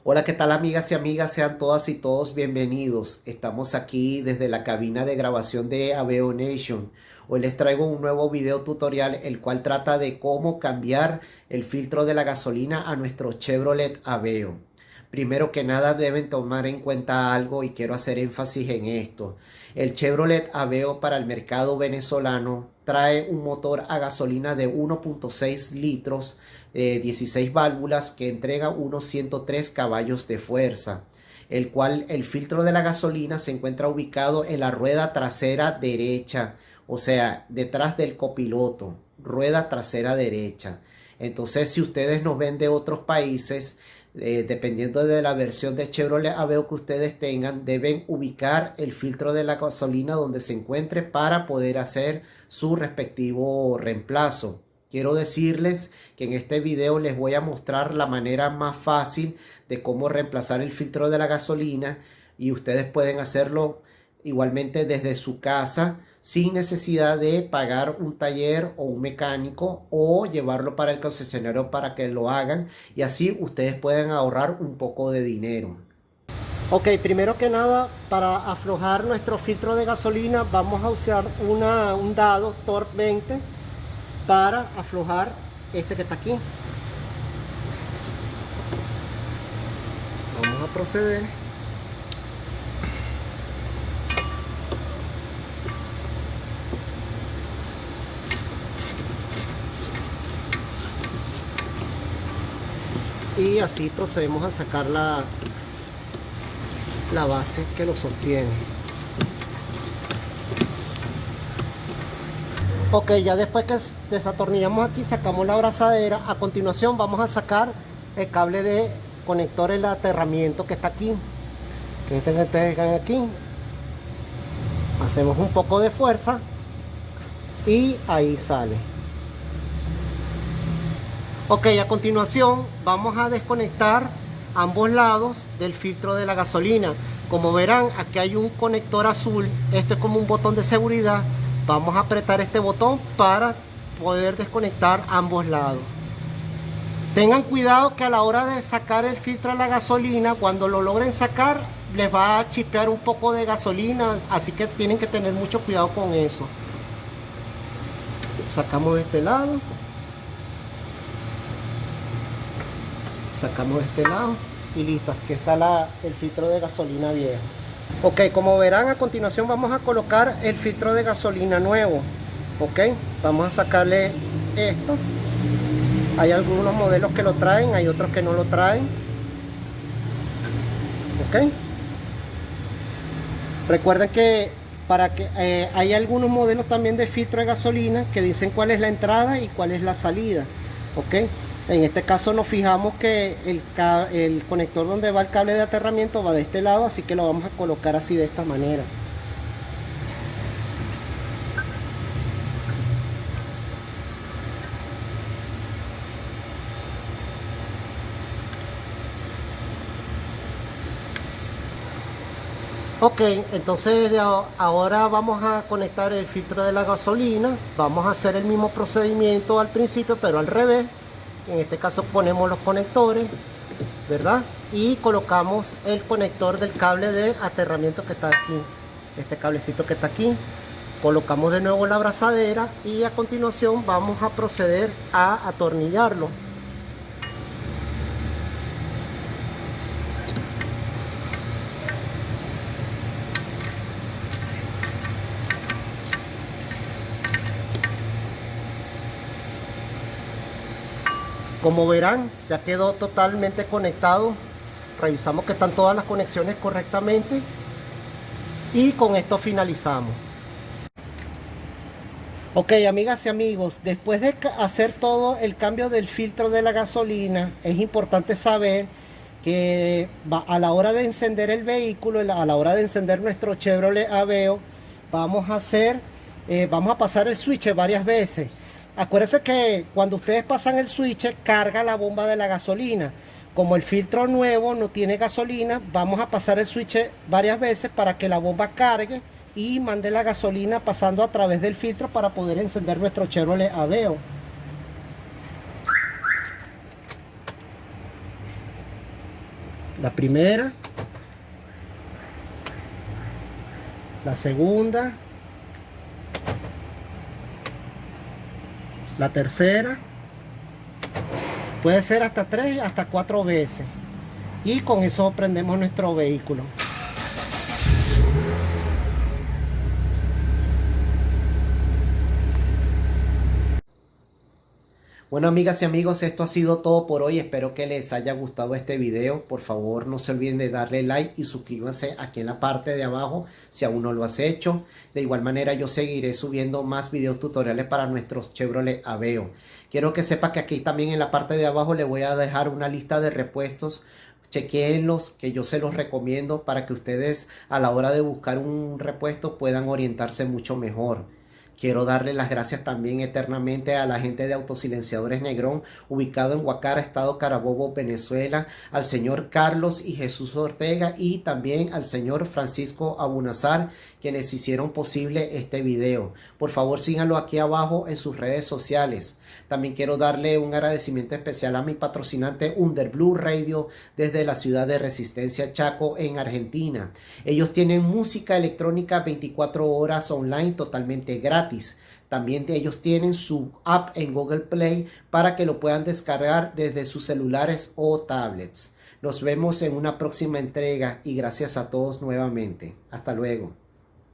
Hola, ¿qué tal amigas y amigas? Sean todas y todos bienvenidos. Estamos aquí desde la cabina de grabación de Aveo Nation. Hoy les traigo un nuevo video tutorial el cual trata de cómo cambiar el filtro de la gasolina a nuestro Chevrolet Aveo. Primero que nada deben tomar en cuenta algo y quiero hacer énfasis en esto. El Chevrolet Aveo para el mercado venezolano trae un motor a gasolina de 1.6 litros, 16 válvulas que entrega unos 103 caballos de fuerza, el cual el filtro de la gasolina se encuentra ubicado en la rueda trasera derecha, o sea, detrás del copiloto, rueda trasera derecha. Entonces, si ustedes nos ven de otros países, dependiendo de la versión de Chevrolet Aveo que ustedes tengan, deben ubicar el filtro de la gasolina donde se encuentre para poder hacer su respectivo reemplazo. Quiero decirles que en este video les voy a mostrar la manera más fácil de cómo reemplazar el filtro de la gasolina y ustedes pueden hacerlo igualmente desde su casa sin necesidad de pagar un taller o un mecánico o llevarlo para el concesionario para que lo hagan, y así ustedes pueden ahorrar un poco de dinero. Ok, primero que nada, para aflojar nuestro filtro de gasolina vamos a usar un dado Torx 20 para aflojar este que está aquí. Vamos a proceder. Y así procedemos a sacar la base que lo sostiene. Ok, ya después que desatornillamos aquí, sacamos la abrazadera. A continuación vamos a sacar el cable de conector, el aterramiento que está aquí, que ustedes ven aquí. Hacemos un poco de fuerza y ahí sale. Ok, a continuación vamos a desconectar ambos lados del filtro de la gasolina. Como verán, aquí hay un conector azul. Esto es como un botón de seguridad. Vamos a apretar este botón para poder desconectar ambos lados. Tengan cuidado que a la hora de sacar el filtro de la gasolina, cuando lo logren sacar, les va a chispear un poco de gasolina, así que tienen que tener mucho cuidado con eso. Sacamos de este lado. Sacamos de este lado y listo, aquí está el filtro de gasolina viejo. Ok, como verán, a continuación vamos a colocar el filtro de gasolina nuevo. Ok, vamos a sacarle esto. Hay algunos modelos que lo traen, hay otros que no lo traen. Ok, recuerden que hay algunos modelos también de filtro de gasolina que dicen cuál es la entrada y cuál es la salida. Ok, en este caso nos fijamos que el conector donde va el cable de aterramiento va de este lado, así que lo vamos a colocar así, de esta manera. Ok, entonces ahora vamos a conectar el filtro de la gasolina. Vamos a hacer el mismo procedimiento al principio, pero al revés. En este caso ponemos los conectores, ¿verdad? Y colocamos el conector del cable de aterramiento que está aquí, este cablecito que está aquí. Colocamos de nuevo la abrazadera y a continuación vamos a proceder a atornillarlo. Como verán, ya quedó totalmente conectado. Revisamos que están todas las conexiones correctamente y con esto finalizamos. Ok, amigas y amigos, después de hacer todo el cambio del filtro de la gasolina, es importante saber que a la hora de encender el vehículo, a la hora de encender nuestro Chevrolet Aveo, vamos a pasar el switch varias veces. Acuérdense que cuando ustedes pasan el switch, carga la bomba de la gasolina. Como el filtro nuevo no tiene gasolina, vamos a pasar el switch varias veces para que la bomba cargue y mande la gasolina pasando a través del filtro para poder encender nuestro Chevrolet Aveo. La primera, la segunda, la tercera, puede ser hasta 3, hasta 4 veces. Y con eso prendemos nuestro vehículo. Bueno, amigas y amigos, esto ha sido todo por hoy. Espero que les haya gustado este video. Por favor, no se olviden de darle like y suscríbanse aquí en la parte de abajo si aún no lo has hecho. De igual manera, yo seguiré subiendo más videos tutoriales para nuestros Chevrolet Aveo. Quiero que sepa que aquí también en la parte de abajo le voy a dejar una lista de repuestos. Chequéenlos, que yo se los recomiendo para que ustedes a la hora de buscar un repuesto puedan orientarse mucho mejor. Quiero darle las gracias también eternamente a la gente de Autosilenciadores Negrón, ubicado en Guacara, Estado Carabobo, Venezuela, al señor Carlos y Jesús Ortega y también al señor Francisco Abunazar, quienes hicieron posible este video. Por favor, síganlo aquí abajo en sus redes sociales. También quiero darle un agradecimiento especial a mi patrocinante Underblue Radio desde la ciudad de Resistencia, Chaco, en Argentina. Ellos tienen música electrónica 24 horas online totalmente gratis. También ellos tienen su app en Google Play para que lo puedan descargar desde sus celulares o tablets. Nos vemos en una próxima entrega y gracias a todos nuevamente. Hasta luego.